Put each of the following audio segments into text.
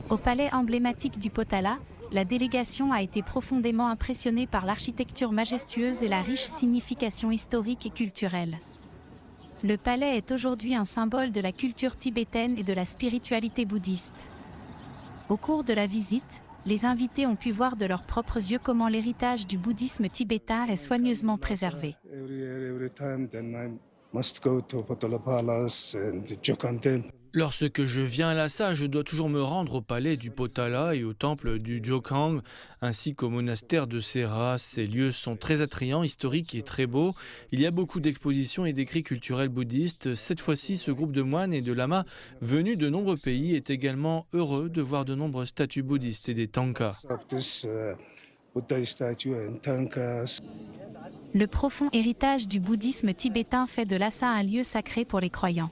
Au palais emblématique du Potala, la délégation a été profondément impressionnée par l'architecture majestueuse et la riche signification historique et culturelle. Le palais est aujourd'hui un symbole de la culture tibétaine et de la spiritualité bouddhiste. Au cours de la visite, les invités ont pu voir de leurs propres yeux comment l'héritage du bouddhisme tibétain est soigneusement préservé. Lorsque je viens à Lhasa, je dois toujours me rendre au palais du Potala et au temple du Jokhang, ainsi qu'au monastère de Sera. Ces lieux sont très attrayants, historiques et très beaux. Il y a beaucoup d'expositions et d'écrits culturels bouddhistes. Cette fois-ci, ce groupe de moines et de lamas venus de nombreux pays est également heureux de voir de nombreuses statues bouddhistes et des tankas. Le profond héritage du bouddhisme tibétain fait de Lhasa un lieu sacré pour les croyants.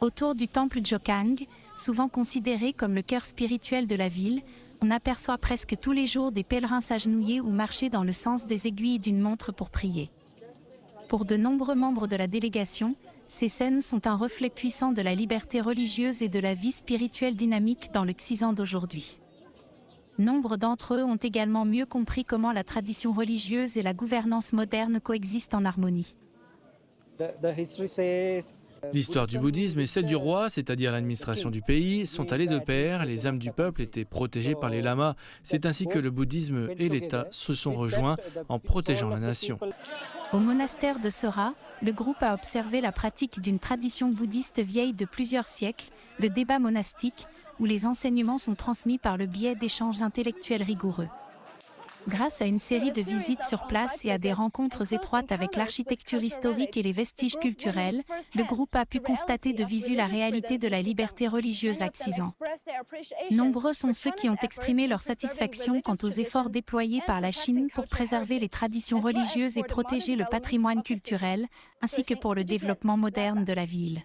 Autour du temple Jokhang, souvent considéré comme le cœur spirituel de la ville, on aperçoit presque tous les jours des pèlerins s'agenouiller ou marcher dans le sens des aiguilles d'une montre pour prier. Pour de nombreux membres de la délégation, ces scènes sont un reflet puissant de la liberté religieuse et de la vie spirituelle dynamique dans l'Occident d'aujourd'hui. Nombre d'entre eux ont également mieux compris comment la tradition religieuse et la gouvernance moderne coexistent en harmonie. L'histoire du bouddhisme et celle du roi, c'est-à-dire l'administration du pays, sont allées de pair. Les âmes du peuple étaient protégées par les lamas. C'est ainsi que le bouddhisme et l'État se sont rejoints en protégeant la nation. Au monastère de Sera, le groupe a observé la pratique d'une tradition bouddhiste vieille de plusieurs siècles, le débat monastique, où les enseignements sont transmis par le biais d'échanges intellectuels rigoureux. Grâce à une série de visites sur place et à des rencontres étroites avec l'architecture historique et les vestiges culturels, le groupe a pu constater de visu la réalité de la liberté religieuse à Xi'an. Nombreux sont ceux qui ont exprimé leur satisfaction quant aux efforts déployés par la Chine pour préserver les traditions religieuses et protéger le patrimoine culturel, ainsi que pour le développement moderne de la ville.